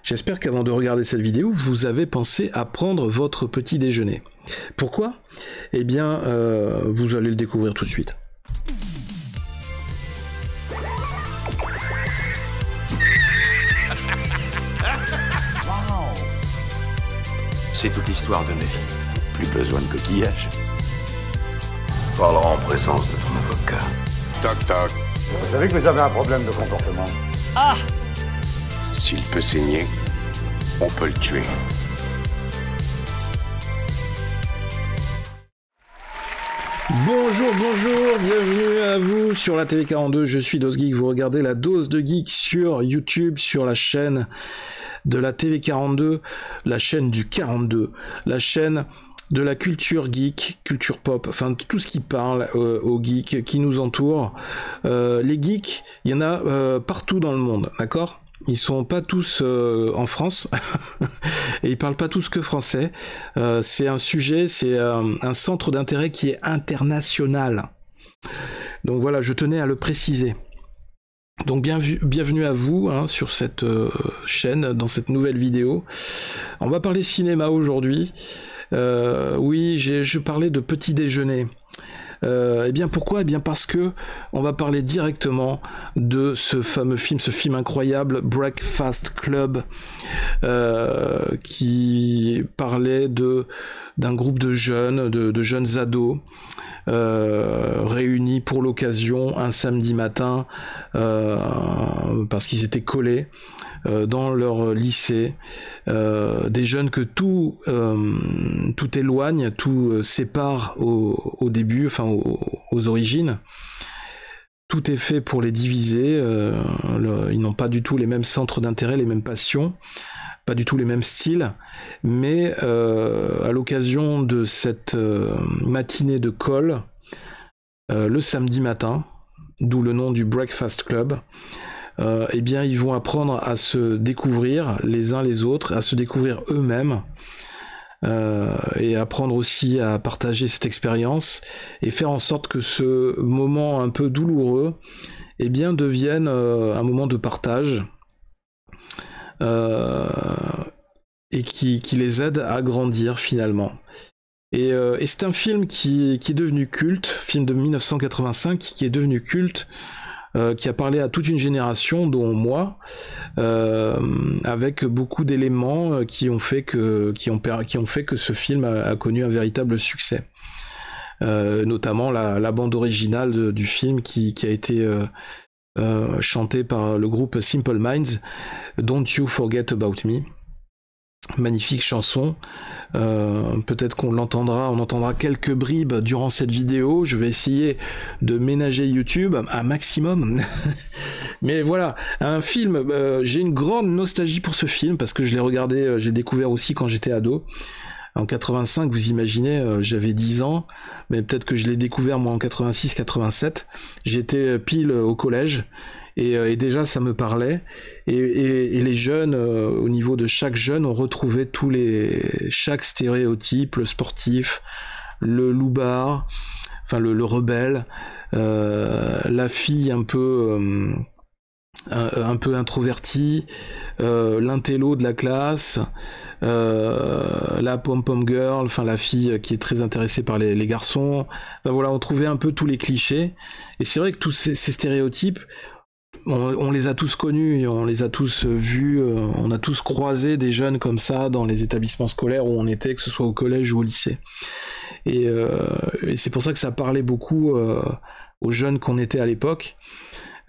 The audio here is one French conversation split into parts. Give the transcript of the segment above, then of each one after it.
J'espère qu'avant de regarder cette vidéo, vous avez pensé à prendre votre petit déjeuner. Pourquoi? Eh bien, vous allez le découvrir tout de suite. C'est toute l'histoire de ma vie. Plus besoin de coquillage. Parlera en présence de ton avocat. Toc toc. Vous savez que vous avez un problème de comportement. Ah! S'il peut saigner, on peut le tuer. Bonjour, bienvenue à vous sur la TV42, je suis DoseGeek, vous regardez la Dose de Geek sur YouTube, sur la chaîne de la TV42, la chaîne du 42, la chaîne de la culture geek, culture pop, enfin tout ce qui parle aux geeks qui nous entourent. Les geeks, il y en a partout dans le monde, d'accord ? Ils sont pas tous en France et ils parlent pas tous que français. C'est un sujet, c'est un centre d'intérêt qui est international. Donc voilà, je tenais à le préciser. Donc bienvenue à vous sur cette chaîne, dans cette nouvelle vidéo. On va parler cinéma aujourd'hui. Oui, je parlais de petit déjeuner. Eh bien pourquoi? Eh bien parce que on va parler directement de ce fameux film, ce film incroyable Breakfast Club, qui parlait d'un groupe de jeunes ados réunis pour l'occasion un samedi matin parce qu'ils étaient collés dans leur lycée, des jeunes que tout éloigne, tout sépare au début, enfin aux origines. Tout est fait pour les diviser, ils n'ont pas du tout les mêmes centres d'intérêt, les mêmes passions, pas du tout les mêmes styles, mais à l'occasion de cette matinée de colle, le samedi matin, d'où le nom du Breakfast Club, eh bien ils vont apprendre à se découvrir les uns les autres, à se découvrir eux-mêmes, et apprendre aussi à partager cette expérience et faire en sorte que ce moment un peu douloureux eh bien devienne un moment de partage et qui les aide à grandir finalement. Et c'est un film qui est devenu culte, film de 1985 qui est devenu culte, qui a parlé à toute une génération, dont moi, avec beaucoup d'éléments qui ont fait que ce film a connu un véritable succès. Notamment la bande originale du film qui a été chantée par le groupe Simple Minds, Don't You Forget About Me. Magnifique chanson, peut-être qu'on l'entendra, on entendra quelques bribes durant cette vidéo. Je vais essayer de ménager YouTube un maximum. Mais voilà, un film, j'ai une grande nostalgie pour ce film parce que je l'ai regardé, j'ai découvert aussi quand j'étais ado. En 85, vous imaginez, j'avais 10 ans, mais peut-être que je l'ai découvert moi en 86-87. J'étais pile au collège. Et déjà ça me parlait, et les jeunes, au niveau de chaque jeune, on retrouvait chaque stéréotype, le sportif, le loupard, enfin le rebelle, la fille un peu introvertie, l'intello de la classe, la pom-pom girl, enfin la fille qui est très intéressée par les garçons. Enfin voilà, on trouvait un peu tous les clichés, et c'est vrai que tous ces stéréotypes, on les a tous connus, on les a tous vus, on a tous croisé des jeunes comme ça dans les établissements scolaires où on était, que ce soit au collège ou au lycée. Et c'est pour ça que ça parlait beaucoup aux jeunes qu'on était à l'époque.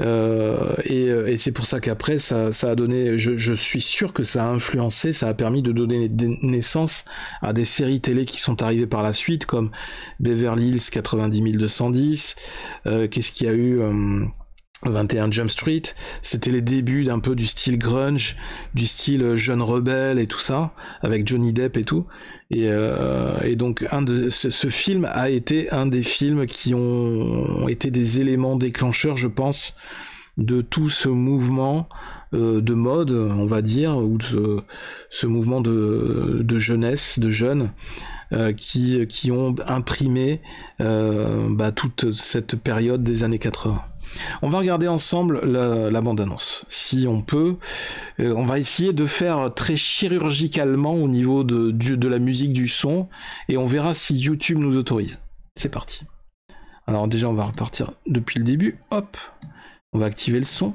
Et c'est pour ça qu'après ça a donné, je suis sûr que ça a influencé, ça a permis de donner naissance à des séries télé qui sont arrivées par la suite, comme Beverly Hills 90210, qu'est-ce qu'il y a eu 21 Jump Street. C'était les débuts d'un peu du style grunge, du style jeune rebelle et tout ça, avec Johnny Depp et tout. Et donc ce film a été un des films qui ont été des éléments déclencheurs, je pense, de tout ce mouvement de mode, on va dire, ou de ce mouvement de jeunesse, de jeunes, qui ont imprimé toute cette période des années 80. On va regarder ensemble la bande-annonce. Si on peut, on va essayer de faire très chirurgicalement au niveau de la musique, du son, et on verra si YouTube nous autorise. C'est parti. Alors déjà, on va repartir depuis le début. Hop, on va activer le son.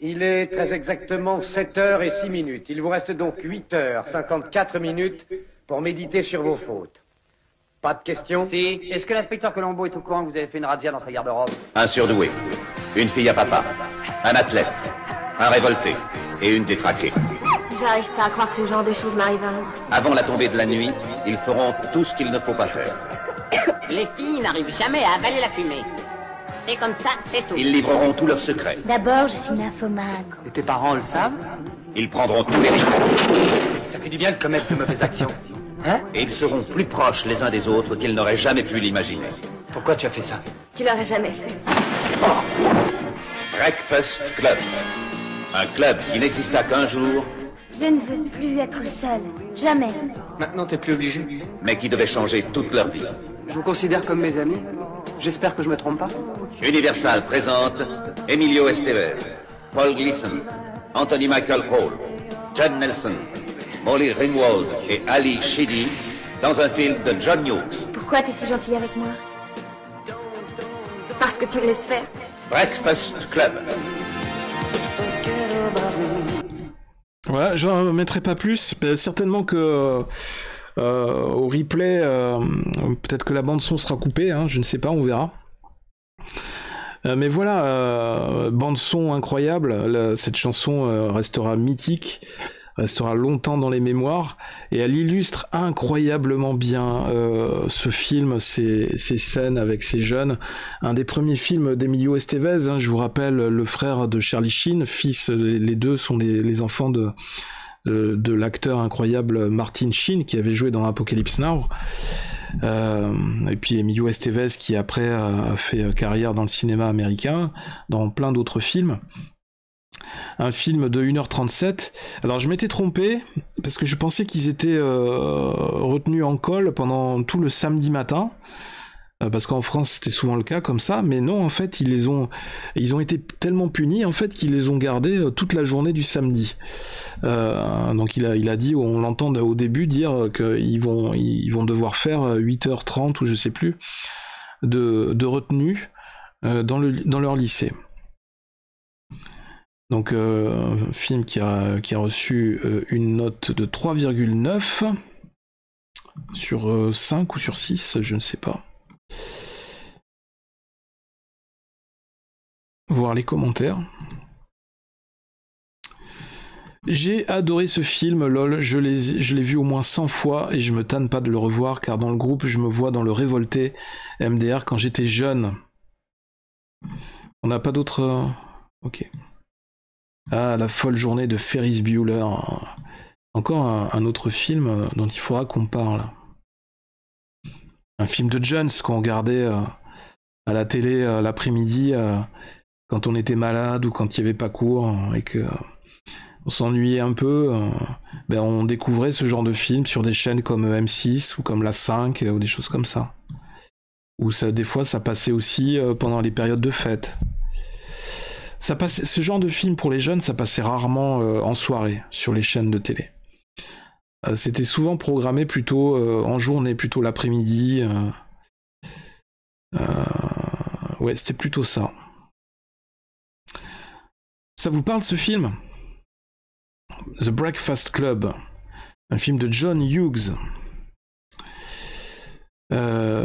Il est très exactement 7h06. Il vous reste donc 8h54 pour méditer sur vos fautes. Pas de questions? Si. Est-ce que l'inspecteur Colombo est au courant que vous avez fait une razzia dans sa garde-robe? Un surdoué, une fille à papa, un athlète, un révolté et une détraquée. J'arrive pas à croire que ce genre de choses m'arrive à moi. Avant la tombée de la nuit, ils feront tout ce qu'il ne faut pas faire. Les filles n'arrivent jamais à avaler la fumée. C'est comme ça, c'est tout. Ils livreront tous leurs secrets. D'abord, je suis nymphomane. Et tes parents le savent? Ils prendront tous les risques. Ça fait du bien de commettre de mauvaises actions. Hein? Et ils seront plus proches les uns des autres qu'ils n'auraient jamais pu l'imaginer. Pourquoi tu as fait ça? Tu l'aurais jamais fait. Breakfast Club. Un club qui n'exista qu'un jour, Je ne veux plus être seule. Jamais. Maintenant, t'es plus obligé. mais qui devait changer toute leur vie. Je vous considère comme mes amis. J'espère que je me trompe pas. Universal présente Emilio Estevez, Paul Gleason, Anthony Michael Hall, Judd Nelson, Molly Ringwald et Ali Sheedy dans un film de John Hughes. Pourquoi t'es si gentil avec moi? Parce que tu me laisses faire. Breakfast Club. Voilà, j'en mettrai pas plus. Certainement que au replay, peut-être que la bande son sera coupée, hein, je ne sais pas, on verra. Mais voilà, bande son incroyable. Cette chanson restera mythique, restera longtemps dans les mémoires, et elle illustre incroyablement bien ce film, ces scènes avec ces jeunes. Un des premiers films d'Emilio Estevez, hein, je vous rappelle, le frère de Charlie Sheen, fils, les deux sont les enfants de l'acteur incroyable Martin Sheen, qui avait joué dans Apocalypse Now. Et puis Emilio Estevez, qui après a fait carrière dans le cinéma américain, dans plein d'autres films. Un film de 1h37. Alors je m'étais trompé, parce que je pensais qu'ils étaient retenus en colle pendant tout le samedi matin, parce qu'en France c'était souvent le cas comme ça, mais non, en fait ils ont été tellement punis en fait qu'ils les ont gardés toute la journée du samedi. Donc il a dit, on l'entend au début dire qu'ils vont devoir faire 8h30 ou je sais plus de retenue dans leur lycée. Donc un film qui a reçu une note de 3,9 sur 5 ou sur 6, je ne sais pas. Voir les commentaires. J'ai adoré ce film, lol, je l'ai vu au moins 100 fois et je me tanne pas de le revoir car dans le groupe je me vois dans le révolté MDR quand j'étais jeune. On n'a pas d'autres... Ok. Ah, la folle journée de Ferris Bueller. Encore un autre film dont il faudra qu'on parle. Un film de Jones qu'on regardait à la télé l'après-midi quand on était malade ou quand il n'y avait pas cours et que on s'ennuyait un peu. On découvrait ce genre de film sur des chaînes comme M6 ou comme la 5 ou des choses comme ça. Ou ça, des fois ça passait aussi pendant les périodes de fête. Ça passait, ce genre de film pour les jeunes, ça passait rarement en soirée sur les chaînes de télé. C'était souvent programmé plutôt en journée, plutôt l'après-midi. Ouais, c'était plutôt ça. Ça vous parle ce film? The Breakfast Club, un film de John Hughes.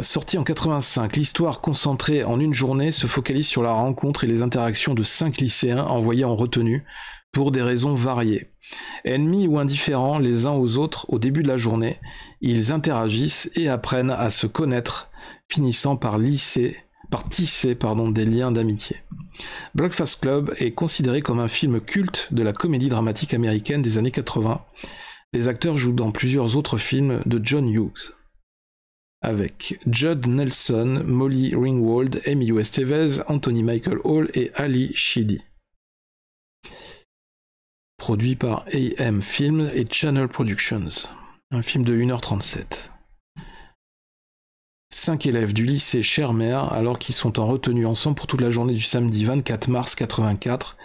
Sorti en 85, l'histoire concentrée en une journée se focalise sur la rencontre et les interactions de 5 lycéens envoyés en retenue pour des raisons variées. Ennemis ou indifférents les uns aux autres au début de la journée, ils interagissent et apprennent à se connaître, finissant par tisser des liens d'amitié. Breakfast Club est considéré comme un film culte de la comédie dramatique américaine des années 80. Les acteurs jouent dans plusieurs autres films de John Hughes, avec Judd Nelson, Molly Ringwald, Emilio Estevez, Anthony Michael Hall et Ali Sheedy. produit par AM Films et Channel Productions. Un film de 1h37. 5 élèves du lycée Cher-Mère, alors qu'ils sont en retenue ensemble pour toute la journée du samedi 24 mars 84.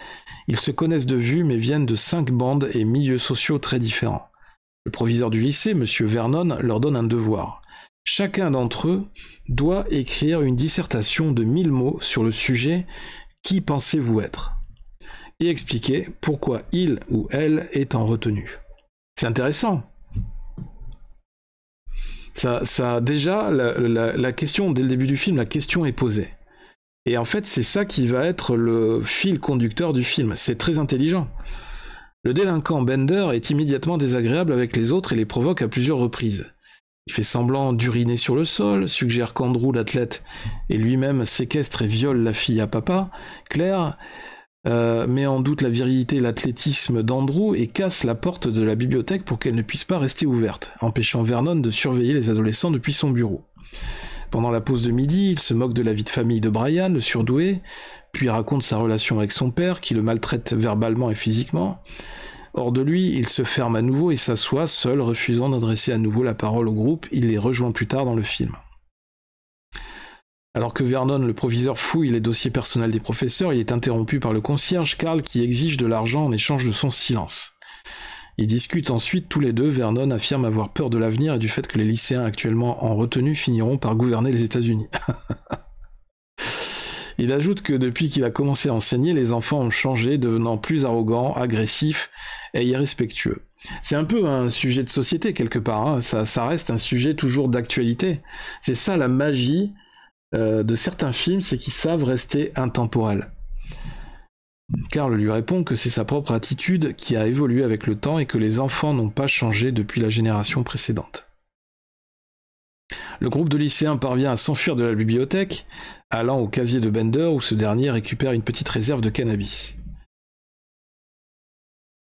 Ils se connaissent de vue mais viennent de 5 bandes et milieux sociaux très différents. Le proviseur du lycée, M. Vernon, leur donne un devoir. Chacun d'entre eux doit écrire une dissertation de 1000 mots sur le sujet « Qui pensez-vous être ?» et expliquer pourquoi il ou elle est en retenue. C'est intéressant. Ça déjà, la question, dès le début du film, la question est posée. Et en fait, c'est ça qui va être le fil conducteur du film. C'est très intelligent. Le délinquant Bender est immédiatement désagréable avec les autres et les provoque à plusieurs reprises. Il fait semblant d'uriner sur le sol, suggère qu'Andrew, l'athlète, et lui-même séquestre et viole la fille à papa. Claire met en doute la virilité et l'athlétisme d'Andrew et casse la porte de la bibliothèque pour qu'elle ne puisse pas rester ouverte, empêchant Vernon de surveiller les adolescents depuis son bureau. Pendant la pause de midi, il se moque de la vie de famille de Brian, le surdoué, puis raconte sa relation avec son père, qui le maltraite verbalement et physiquement. Hors de lui, il se ferme à nouveau et s'assoit, seul, refusant d'adresser à nouveau la parole au groupe. Il les rejoint plus tard dans le film. Alors que Vernon, le proviseur, fouille les dossiers personnels des professeurs, il est interrompu par le concierge Carl qui exige de l'argent en échange de son silence. Ils discutent ensuite tous les deux. Vernon affirme avoir peur de l'avenir et du fait que les lycéens actuellement en retenue finiront par gouverner les États-Unis. Il ajoute que depuis qu'il a commencé à enseigner, les enfants ont changé, devenant plus arrogants, agressifs et irrespectueux. C'est un peu un sujet de société quelque part, hein. Ça reste un sujet toujours d'actualité. C'est ça la magie de certains films, c'est qu'ils savent rester intemporels. Carl lui répond que c'est sa propre attitude qui a évolué avec le temps et que les enfants n'ont pas changé depuis la génération précédente. Le groupe de lycéens parvient à s'enfuir de la bibliothèque, allant au casier de Bender où ce dernier récupère une petite réserve de cannabis.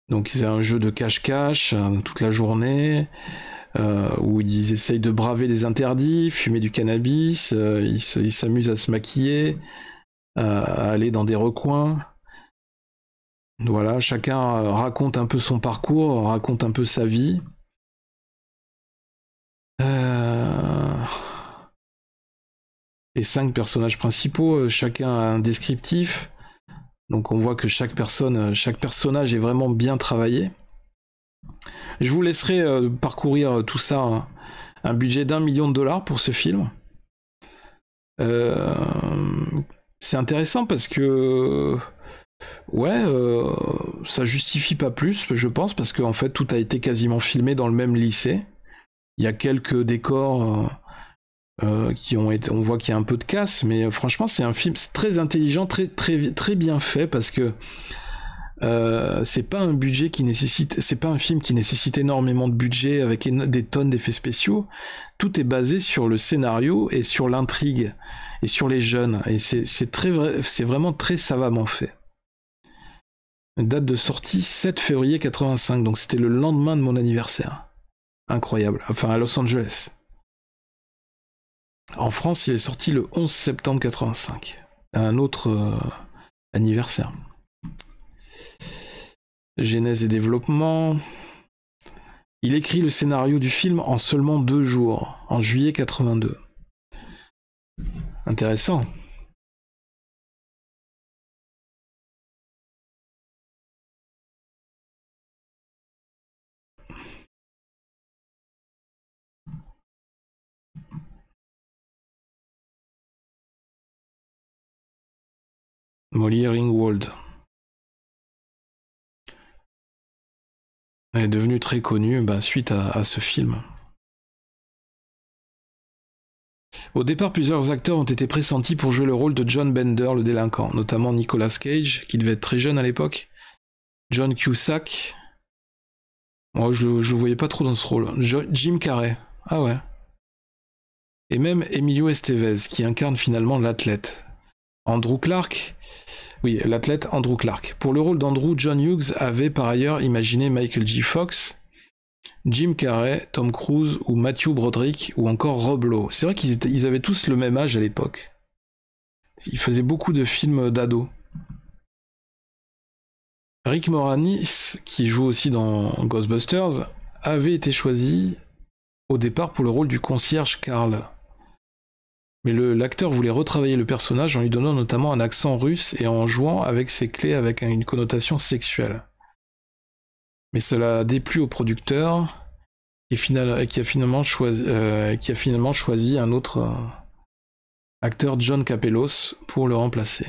Donc c'est un jeu de cache-cache toute la journée, où ils essayent de braver des interdits, fumer du cannabis, ils s'amusent à se maquiller, à aller dans des recoins. Voilà, chacun raconte un peu son parcours, raconte un peu sa vie. Les 5 personnages principaux, chacun a un descriptif. Donc on voit que chaque personnage est vraiment bien travaillé. Je vous laisserai parcourir tout ça, hein. Un budget d'1 million de dollars pour ce film. C'est intéressant parce que ça justifie pas plus, je pense, parce qu'en fait tout a été quasiment filmé dans le même lycée. Il y a quelques décors qui ont été, on voit qu'il y a un peu de casse, mais franchement c'est un film très intelligent, très bien fait, parce que c'est pas un budget qui nécessite, c'est pas un film qui nécessite énormément de budget avec des tonnes d'effets spéciaux. Tout est basé sur le scénario et sur l'intrigue et sur les jeunes, et c'est vraiment très savamment fait. Date de sortie 7 février 85, donc c'était le lendemain de mon anniversaire. Incroyable, enfin à Los Angeles. En France, il est sorti le 11 septembre 85. Un autre anniversaire. Genèse et développement. Il écrit le scénario du film en seulement 2 jours, en juillet 82. Intéressant. Molly Ringwald. Elle est devenue très connue suite à ce film. Au départ, plusieurs acteurs ont été pressentis pour jouer le rôle de John Bender, le délinquant, notamment Nicolas Cage, qui devait être très jeune à l'époque, John Cusack. Moi, je voyais pas trop dans ce rôle. Jim Carrey. Ah ouais. Et même Emilio Estevez, qui incarne finalement l'athlète. Andrew Clark. Oui, l'athlète Andrew Clark. Pour le rôle d'Andrew, John Hughes avait par ailleurs imaginé Michael J. Fox, Jim Carrey, Tom Cruise ou Matthew Broderick ou encore Rob Lowe. C'est vrai qu'ils avaient tous le même âge à l'époque. Ils faisaient beaucoup de films d'ados. Rick Moranis, qui joue aussi dans Ghostbusters, avait été choisi au départ pour le rôle du concierge Carl. Mais l'acteur voulait retravailler le personnage en lui donnant notamment un accent russe et en jouant avec ses clés avec une connotation sexuelle. Mais cela a déplu au producteur qui a finalement choisi un autre acteur, John Capellos, pour le remplacer.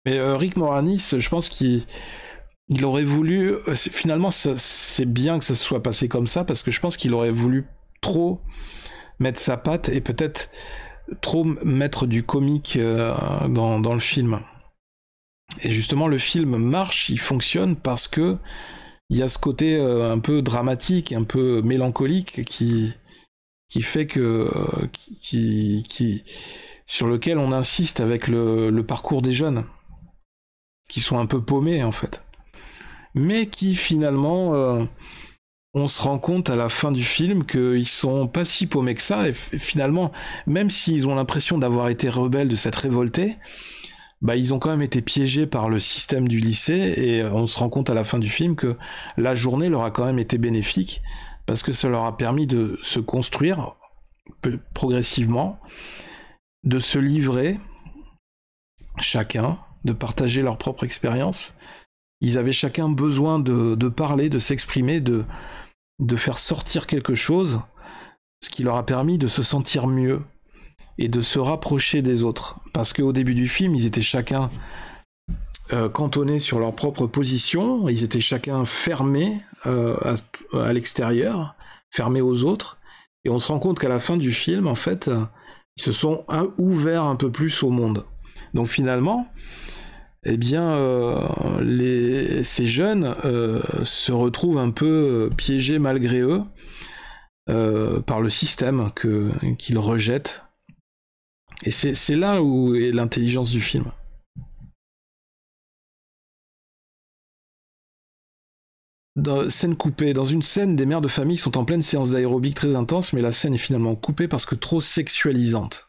Mais Rick Moranis, je pense qu'il aurait voulu... Finalement, c'est bien que ça se soit passé comme ça, parce que je pense qu'il aurait voulu trop mettre sa patte et peut-être trop mettre du comique dans le film. Et justement, le film marche, il fonctionne parce que il y a ce côté un peu dramatique, un peu mélancolique qui fait que sur lequel on insiste avec le parcours des jeunes qui sont un peu paumés en fait, mais qui finalement on se rend compte à la fin du film qu'ils sont pas si paumés que ça, et finalement même s'ils ont l'impression d'avoir été rebelles, de s'être révoltés, bah, ils ont quand même été piégés par le système du lycée, et on se rend compte à la fin du film que la journée leur a quand même été bénéfique, parce que ça leur a permis de se construire progressivement, de se livrer chacun, de partager leur propre expérience. Ils avaient chacun besoin de parler, de s'exprimer, de faire sortir quelque chose, ce qui leur a permis de se sentir mieux et de se rapprocher des autres. Parce qu'au début du film, ils étaient chacun cantonnés sur leur propre position, ils étaient chacun fermés à l'extérieur, fermés aux autres, et on se rend compte qu'à la fin du film, en fait, ils se sont ouverts un peu plus au monde. Donc finalement, eh bien, ces jeunes se retrouvent un peu piégés malgré eux par le système qu'ils rejettent. Et c'est là où est l'intelligence du film. Scène coupée. Dans une scène, des mères de famille sont en pleine séance d'aérobic très intense, mais la scène est finalement coupée parce que trop sexualisante.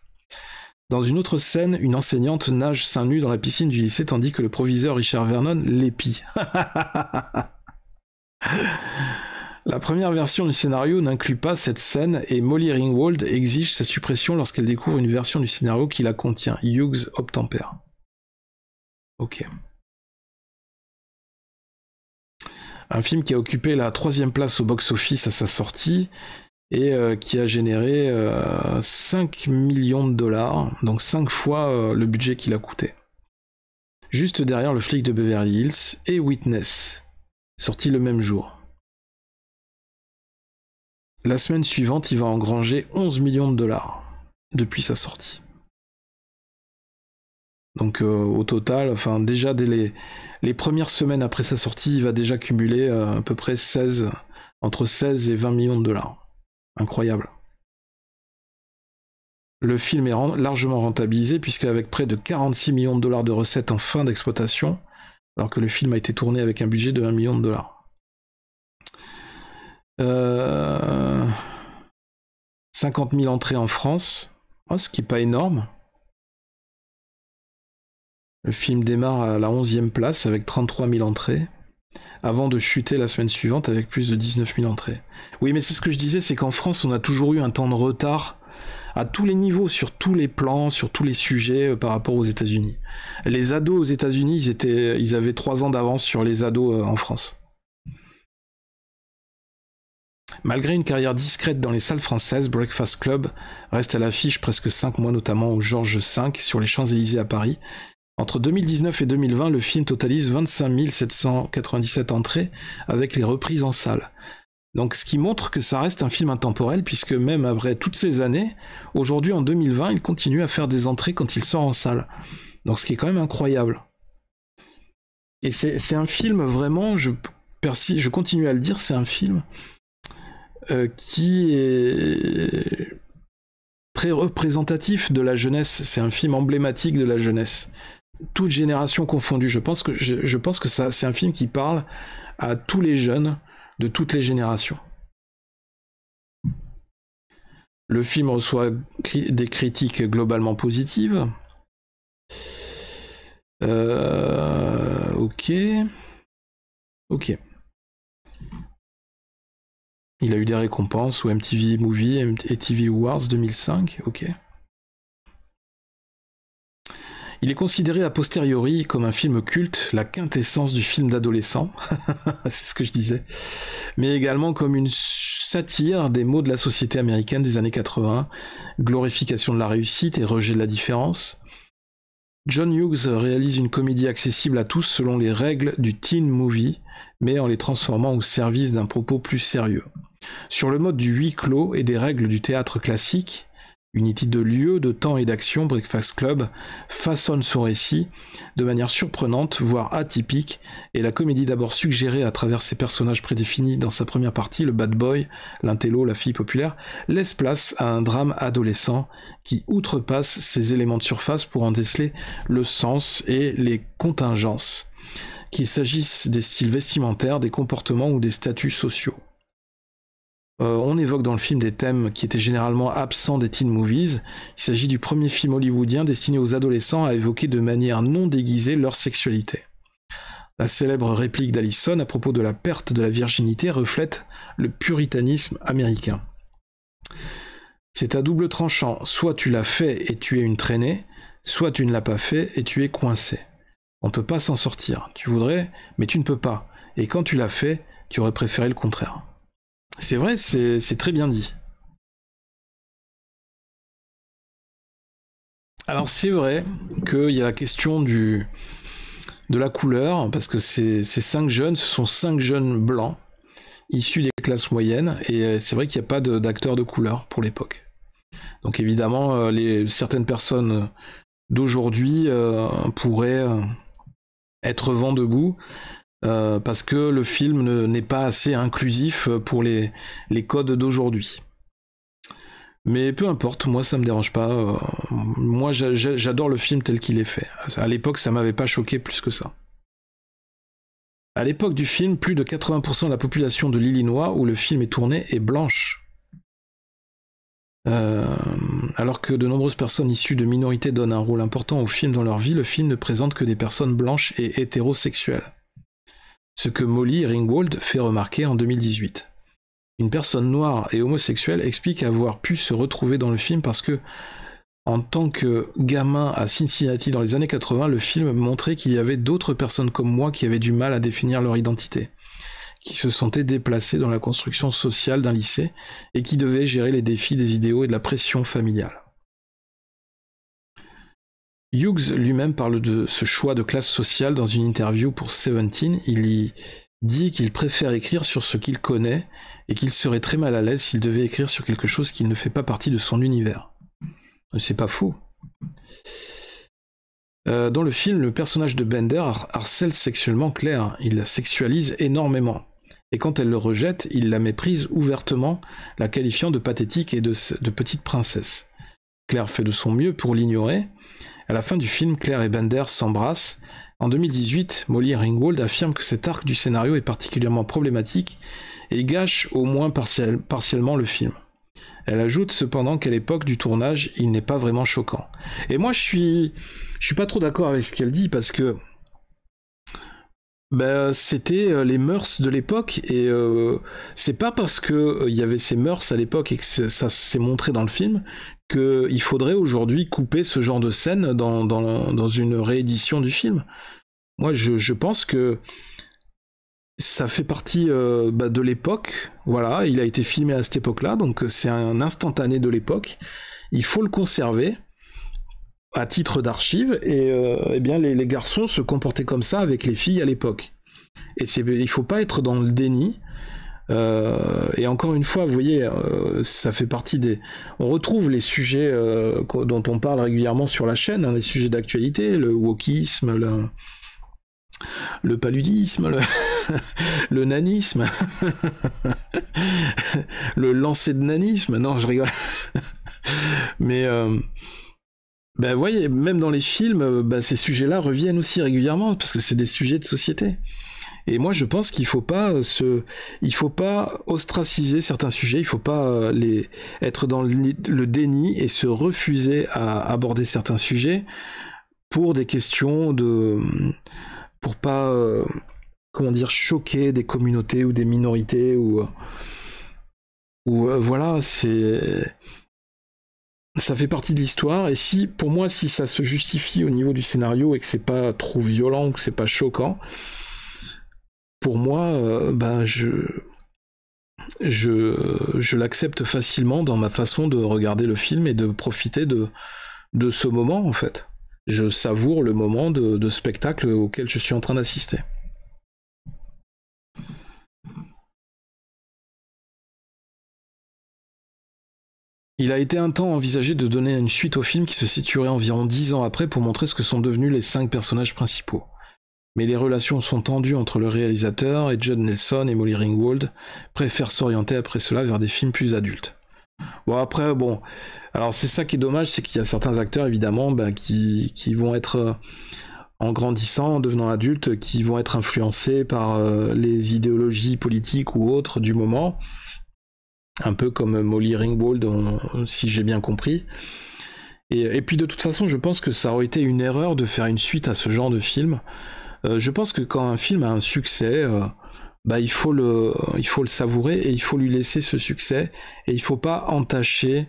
Dans une autre scène, une enseignante nage seins nus dans la piscine du lycée tandis que le proviseur Richard Vernon l'épie. La première version du scénario n'inclut pas cette scène et Molly Ringwald exige sa suppression lorsqu'elle découvre une version du scénario qui la contient. Hughes obtempère. Ok. Un film qui a occupé la 3e place au box-office à sa sortie et qui a généré 5 millions de dollars, donc 5 fois le budget qu'il a coûté. Juste derrière Le flic de Beverly Hills et Witness, sorti le même jour. La semaine suivante, il va engranger 11 millions de dollars depuis sa sortie. Donc au total, enfin déjà dès les premières semaines après sa sortie, il va déjà cumuler à peu près entre 16 et 20 millions de dollars. Incroyable. Le film est largement rentabilisé puisqu'avec près de 46 millions de dollars de recettes en fin d'exploitation, alors que le film a été tourné avec un budget de 1 million de dollars. 50 000 entrées en France, ce qui n'est pas énorme. Le film démarre à la 11e place avec 33 000 entrées, avant de chuter la semaine suivante avec plus de 19 000 entrées. Oui, mais c'est ce que je disais, c'est qu'en France, on a toujours eu un temps de retard à tous les niveaux, sur tous les plans, sur tous les sujets par rapport aux États-Unis. Les ados aux États-Unis, ils avaient 3 ans d'avance sur les ados en France. Malgré une carrière discrète dans les salles françaises, Breakfast Club reste à l'affiche presque 5 mois, notamment au Georges V sur les Champs-Élysées à Paris. Entre 2019 et 2020, le film totalise 25 797 entrées avec les reprises en salle. Donc ce qui montre que ça reste un film intemporel, puisque même après toutes ces années, aujourd'hui en 2020, il continue à faire des entrées quand il sort en salle. Donc ce qui est quand même incroyable. Et c'est un film vraiment, je continue à le dire, c'est un film qui est très représentatif de la jeunesse. C'est un film emblématique de la jeunesse. Toute génération confondue. Je pense que ça, c'est un film qui parle à tous les jeunes de toutes les générations. Le film reçoit des critiques globalement positives. Ok. Ok. Il a eu des récompenses au MTV Movie et TV Awards 2005. Ok. Il est considéré a posteriori comme un film culte, la quintessence du film d'adolescent, c'est ce que je disais, mais également comme une satire des maux de la société américaine des années 80, glorification de la réussite et rejet de la différence. John Hughes réalise une comédie accessible à tous selon les règles du teen movie, mais en les transformant au service d'un propos plus sérieux. Sur le mode du huis clos et des règles du théâtre classique, unité de lieu, de temps et d'action, Breakfast Club façonne son récit de manière surprenante, voire atypique, et la comédie d'abord suggérée à travers ses personnages prédéfinis dans sa première partie, le bad boy, l'intello, la fille populaire, laisse place à un drame adolescent qui outrepasse ses éléments de surface pour en déceler le sens et les contingences, qu'il s'agisse des styles vestimentaires, des comportements ou des statuts sociaux. On évoque dans le film des thèmes qui étaient généralement absents des teen movies. Il s'agit du premier film hollywoodien destiné aux adolescents à évoquer de manière non déguisée leur sexualité. La célèbre réplique d'Allison à propos de la perte de la virginité reflète le puritanisme américain. C'est à double tranchant, soit tu l'as fait et tu es une traînée, soit tu ne l'as pas fait et tu es coincé. On ne peut pas s'en sortir. Tu voudrais, mais tu ne peux pas. Et quand tu l'as fait, tu aurais préféré le contraire. C'est vrai, c'est très bien dit. Alors c'est vrai qu'il y a la question de la couleur, parce que ces 5 jeunes, ce sont 5 jeunes blancs, issus des classes moyennes, et c'est vrai qu'il n'y a pas d'acteurs de couleur pour l'époque. Donc évidemment, certaines personnes d'aujourd'hui pourraient être vent debout, parce que le film n'est pas assez inclusif pour les codes d'aujourd'hui. Mais peu importe, moi ça me dérange pas. Moi j'adore le film tel qu'il est fait. À l'époque ça m'avait pas choqué plus que ça. À l'époque du film, plus de 80% de la population de l'Illinois où le film est tourné est blanche. Alors que de nombreuses personnes issues de minorités donnent un rôle important au film dans leur vie, le film ne présente que des personnes blanches et hétérosexuelles. Ce que Molly Ringwald fait remarquer en 2018. Une personne noire et homosexuelle explique avoir pu se retrouver dans le film parce que, en tant que gamin à Cincinnati dans les années 80, le film montrait qu'il y avait d'autres personnes comme moi qui avaient du mal à définir leur identité, qui se sentaient déplacées dans la construction sociale d'un lycée et qui devaient gérer les défis des idéaux et de la pression familiale. Hughes lui-même parle de ce choix de classe sociale dans une interview pour Seventeen. Il y dit qu'il préfère écrire sur ce qu'il connaît et qu'il serait très mal à l'aise s'il devait écrire sur quelque chose qui ne fait pas partie de son univers. C'est pas faux. Dans le film, le personnage de Bender harcèle sexuellement Claire. Il la sexualise énormément. Et quand elle le rejette, il la méprise ouvertement, la qualifiant de pathétique et de petite princesse. Claire fait de son mieux pour l'ignorer. À la fin du film, Claire et Bender s'embrassent. En 2018, Molly Ringwald affirme que cet arc du scénario est particulièrement problématique et gâche au moins partiellement le film. Elle ajoute cependant qu'à l'époque du tournage, il n'est pas vraiment choquant. Et moi, je suis pas trop d'accord avec ce qu'elle dit parce que c'était les mœurs de l'époque et c'est pas parce que il y avait ces mœurs à l'époque et que ça s'est montré dans le film qu'il faudrait aujourd'hui couper ce genre de scène dans une réédition du film. Moi, je pense que ça fait partie de l'époque. Voilà, il a été filmé à cette époque-là, donc c'est un instantané de l'époque. Il faut le conserver à titre d'archive et eh bien les garçons se comportaient comme ça avec les filles à l'époque. Et il faut pas être dans le déni. Et encore une fois, vous voyez, ça fait partie des... On retrouve les sujets dont on parle régulièrement sur la chaîne, hein, les sujets d'actualité, le wokisme, le paludisme, le nanisme, le lancer de nanisme. Non, je rigole. Mais vous voyez, même dans les films, ces sujets-là reviennent aussi régulièrement parce que c'est des sujets de société. Et moi, je pense qu'il faut pas ostraciser certains sujets, il faut pas être dans le déni et se refuser à aborder certains sujets pour des questions pour pas comment dire, choquer des communautés ou des minorités ou voilà, ça fait partie de l'histoire. Et si, pour moi, si ça se justifie au niveau du scénario et que c'est pas trop violent ou que c'est pas choquant, pour moi, je l'accepte facilement dans ma façon de regarder le film et de profiter de ce moment, en fait. Je savoure le moment de spectacle auquel je suis en train d'assister. Il a été un temps envisagé de donner une suite au film qui se situerait environ 10 ans après pour montrer ce que sont devenus les 5 personnages principaux. Mais les relations sont tendues entre le réalisateur et Judd Nelson et Molly Ringwald préfèrent s'orienter après cela vers des films plus adultes. Bon après, bon, alors c'est ça qui est dommage, c'est qu'il y a certains acteurs évidemment qui vont être, en grandissant, en devenant adultes, qui vont être influencés par les idéologies politiques ou autres du moment, un peu comme Molly Ringwald, si j'ai bien compris. Et puis de toute façon, je pense que ça aurait été une erreur de faire une suite à ce genre de film. Je pense que quand un film a un succès, il faut le savourer et il faut lui laisser ce succès et il faut pas entacher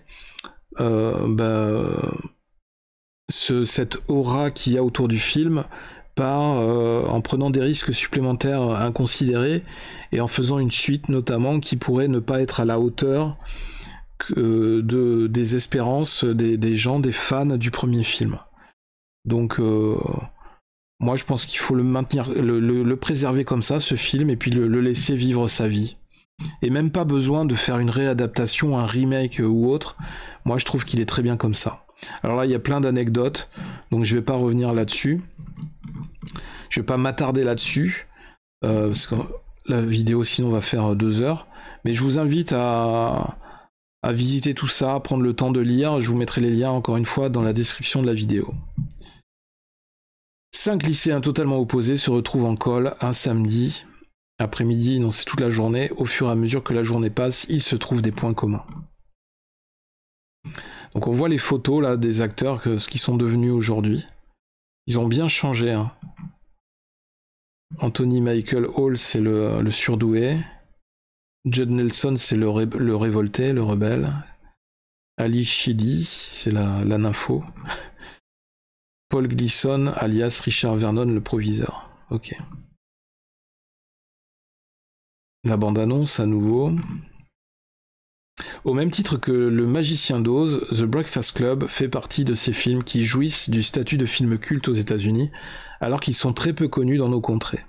cette aura qu'il y a autour du film en prenant des risques supplémentaires inconsidérés et en faisant une suite notamment qui pourrait ne pas être à la hauteur des espérances des gens, des fans du premier film. Donc moi je pense qu'il faut le maintenir, le préserver comme ça, ce film, et puis le laisser vivre sa vie. Et même pas besoin de faire une réadaptation, un remake ou autre. Moi je trouve qu'il est très bien comme ça. Alors là il y a plein d'anecdotes, donc je vais pas revenir là-dessus. Je vais pas m'attarder là-dessus, parce que la vidéo sinon va faire 2 heures. Mais je vous invite à visiter tout ça, à prendre le temps de lire. Je vous mettrai les liens encore une fois dans la description de la vidéo. 5 lycéens totalement opposés se retrouvent en call un samedi après-midi, non c'est toute la journée. Au fur et à mesure que la journée passe, il se trouve des points communs. Donc on voit les photos là des acteurs, ce qu'ils sont devenus aujourd'hui. Ils ont bien changé. Hein. Anthony Michael Hall, c'est le surdoué. Judd Nelson, c'est le révolté, le rebelle. Ali Sheedy, c'est la nympho. Paul Gleason, alias Richard Vernon, le proviseur. Ok. La bande-annonce, à nouveau. Au même titre que Le Magicien d'Oz, The Breakfast Club fait partie de ces films qui jouissent du statut de film culte aux États-Unis, alors qu'ils sont très peu connus dans nos contrées.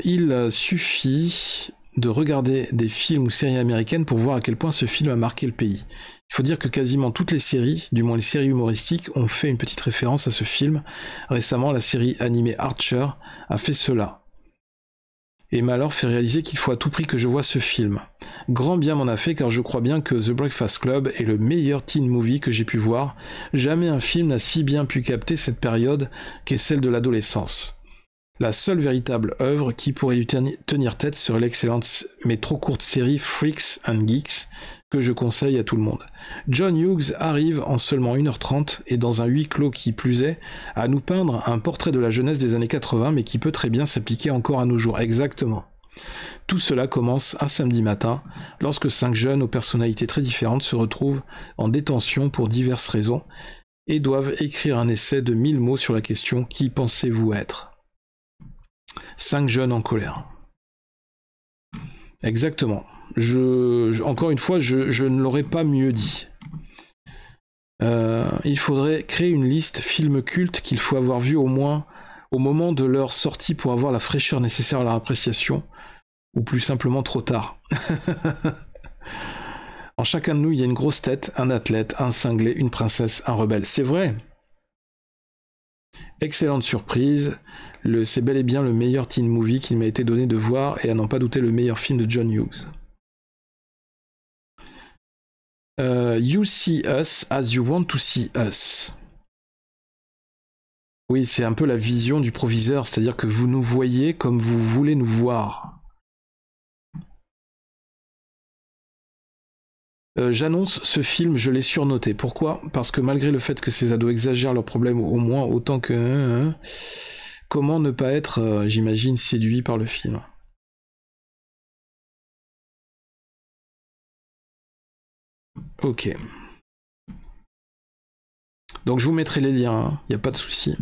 Il suffit de regarder des films ou séries américaines pour voir à quel point ce film a marqué le pays. Il faut dire que quasiment toutes les séries, du moins les séries humoristiques, ont fait une petite référence à ce film. Récemment, la série animée Archer a fait cela. Et m'a alors fait réaliser qu'il faut à tout prix que je voie ce film. Grand bien m'en a fait car je crois bien que The Breakfast Club est le meilleur teen movie que j'ai pu voir. Jamais un film n'a si bien pu capter cette période qu'est celle de l'adolescence. La seule véritable œuvre qui pourrait lui tenir tête serait l'excellente mais trop courte série Freaks and Geeks que je conseille à tout le monde. John Hughes arrive en seulement 1h30 et dans un huis clos qui plus est, à nous peindre un portrait de la jeunesse des années 80 mais qui peut très bien s'appliquer encore à nos jours. Exactement. Tout cela commence un samedi matin lorsque 5 jeunes aux personnalités très différentes se retrouvent en détention pour diverses raisons et doivent écrire un essai de 1000 mots sur la question « Qui pensez-vous être ?» 5 jeunes en colère. Exactement. Encore une fois, je ne l'aurais pas mieux dit. Il faudrait créer une liste films cultes qu'il faut avoir vu au moins au moment de leur sortie pour avoir la fraîcheur nécessaire à leur appréciation, ou plus simplement trop tard. En chacun de nous, il y a une grosse tête, un athlète, un cinglé, une princesse, un rebelle. C'est vrai. Excellente surprise. C'est bel et bien le meilleur teen movie qu'il m'a été donné de voir et à n'en pas douter le meilleur film de John Hughes. You see us as you want to see us. Oui, c'est un peu la vision du proviseur, c'est-à-dire que vous nous voyez comme vous voulez nous voir. J'annonce ce film, je l'ai surnoté. Pourquoi ? Parce que malgré le fait que ces ados exagèrent leurs problèmes au moins autant que... comment ne pas être, j'imagine, séduit par le film. Ok. Donc je vous mettrai les liens, il n'y a pas de souci.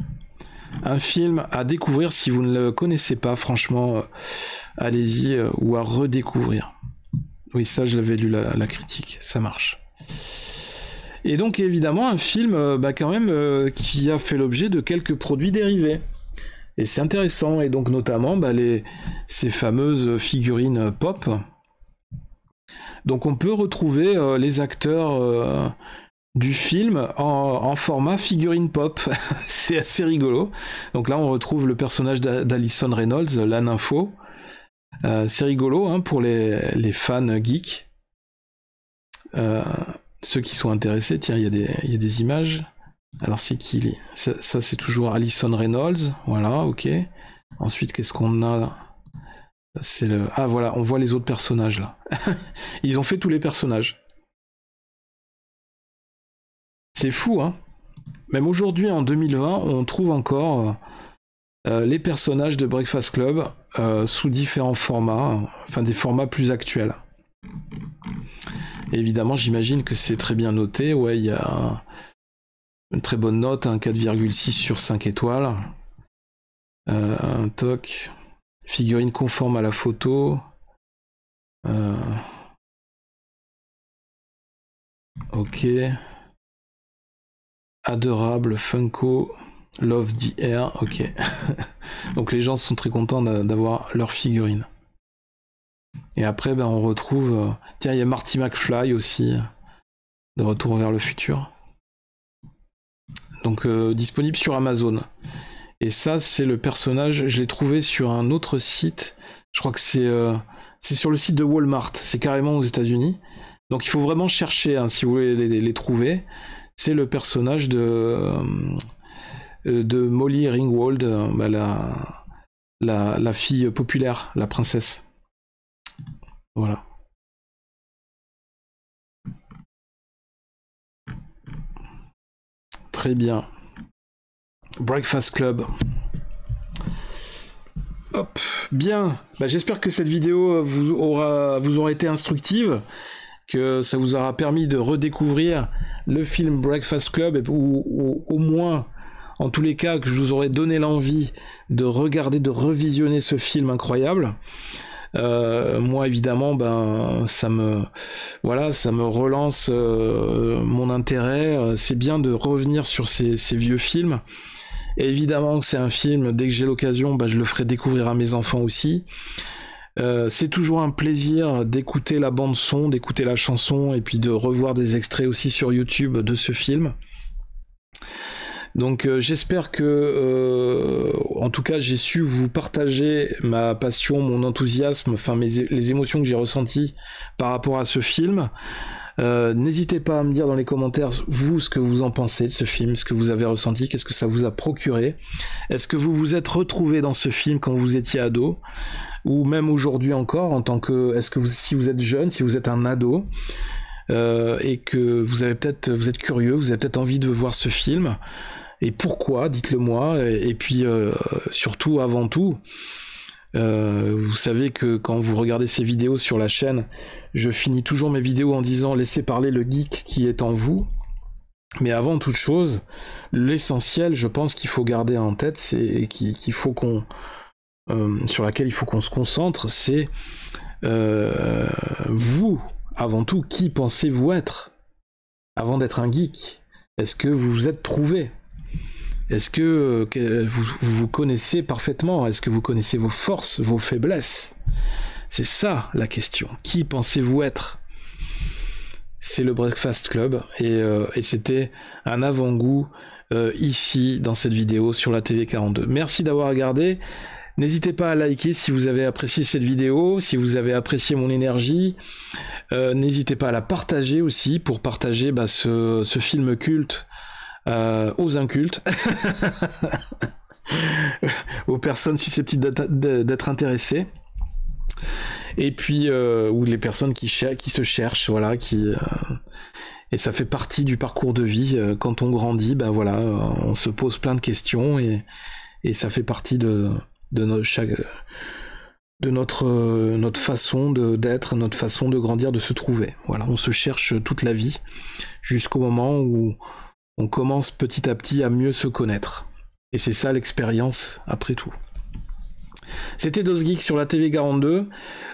Un film à découvrir si vous ne le connaissez pas, franchement, allez-y, ou à redécouvrir. Oui, ça, je l'avais lu la critique, ça marche. Et donc, évidemment, un film, quand même, qui a fait l'objet de quelques produits dérivés. Et c'est intéressant, et donc notamment ces fameuses figurines pop. Donc on peut retrouver les acteurs du film en format figurine pop. C'est assez rigolo. Donc là, on retrouve le personnage d'Alison Reynolds, la nympho. C'est rigolo hein, pour les fans geeks. Ceux qui sont intéressés, tiens, il y a des images. Alors c'est qui ça c'est toujours Alison Reynolds. Voilà, ok. Ensuite, qu'est-ce qu'on a? C'est le... Ah voilà, on voit les autres personnages là. Ils ont fait tous les personnages. C'est fou, hein. Même aujourd'hui, en 2020, on trouve encore les personnages de Breakfast Club sous différents formats, enfin des formats plus actuels. Et évidemment, j'imagine que c'est très bien noté. Ouais, il y a une très bonne note, un 4,6 sur 5 étoiles. Un toc. Figurine conforme à la photo. Ok. Adorable, Funko, Love the Air, ok. Donc les gens sont très contents d'avoir leur figurine. Et après, on retrouve... Tiens, il y a Marty McFly aussi, de Retour vers le futur. Donc disponible sur Amazon. Et ça, c'est le personnage, je l'ai trouvé sur un autre site. Je crois que c'est sur le site de Walmart, c'est carrément aux États-Unis. Donc il faut vraiment chercher, hein, si vous voulez les trouver. C'est le personnage de Molly Ringwald, la fille populaire, la princesse. Voilà. Très bien. Breakfast Club. Hop, bien. J'espère que cette vidéo vous aura été instructive, que ça vous aura permis de redécouvrir le film Breakfast Club, ou au moins, en tous les cas, que je vous aurais donné l'envie de regarder, de revisionner ce film incroyable. Moi, évidemment, ça me relance mon intérêt. C'est bien de revenir sur ces vieux films. Et évidemment, c'est un film, dès que j'ai l'occasion, je le ferai découvrir à mes enfants aussi. C'est toujours un plaisir d'écouter la bande son, d'écouter la chanson, et puis de revoir des extraits aussi sur YouTube de ce film. Donc j'espère que, en tout cas, j'ai su vous partager ma passion, mon enthousiasme, enfin les émotions que j'ai ressenties par rapport à ce film. N'hésitez pas à me dire dans les commentaires, vous, ce que vous en pensez de ce film, ce que vous avez ressenti, qu'est-ce que ça vous a procuré. Est-ce que vous vous êtes retrouvé dans ce film quand vous étiez ado, ou même aujourd'hui encore, en tant que, si vous êtes jeune, si vous êtes un ado, et que vous êtes curieux, vous avez peut-être envie de voir ce film, et pourquoi, dites-le moi, et puis surtout, avant tout, vous savez que quand vous regardez ces vidéos sur la chaîne, je finis toujours mes vidéos en disant « Laissez parler le geek qui est en vous ». Mais avant toute chose, l'essentiel, je pense qu'il faut garder en tête, c'est qu'il faut sur laquelle il faut qu'on se concentre, c'est vous, avant tout, qui pensez-vous être avant d'être un geek? Est-ce que vous vous êtes trouvé? Est-ce que vous vous connaissez parfaitement? Est-ce que vous connaissez vos forces, vos faiblesses? C'est ça la question. Qui pensez-vous être? C'est le Breakfast Club, et c'était un avant-goût ici dans cette vidéo sur la TV42. Merci d'avoir regardé. N'hésitez pas à liker si vous avez apprécié cette vidéo, si vous avez apprécié mon énergie. N'hésitez pas à la partager aussi, pour partager ce film culte aux incultes, aux personnes susceptibles d'être intéressées, et puis ou les personnes qui se cherchent, voilà, et ça fait partie du parcours de vie. Quand on grandit, on se pose plein de questions, et et ça fait partie de notre façon d'être, notre façon de grandir, de se trouver. Voilà, on se cherche toute la vie, jusqu'au moment où on commence petit à petit à mieux se connaître. Et c'est ça l'expérience, après tout. C'était DosGeek sur la TV42.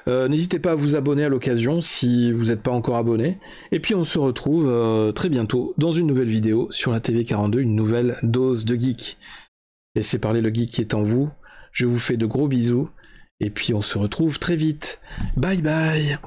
N'hésitez pas à vous abonner à l'occasion si vous n'êtes pas encore abonné. Et puis on se retrouve très bientôt dans une nouvelle vidéo sur la TV42, une nouvelle dose de geek. Laissez parler le geek qui est en vous. Je vous fais de gros bisous. Et puis on se retrouve très vite. Bye bye.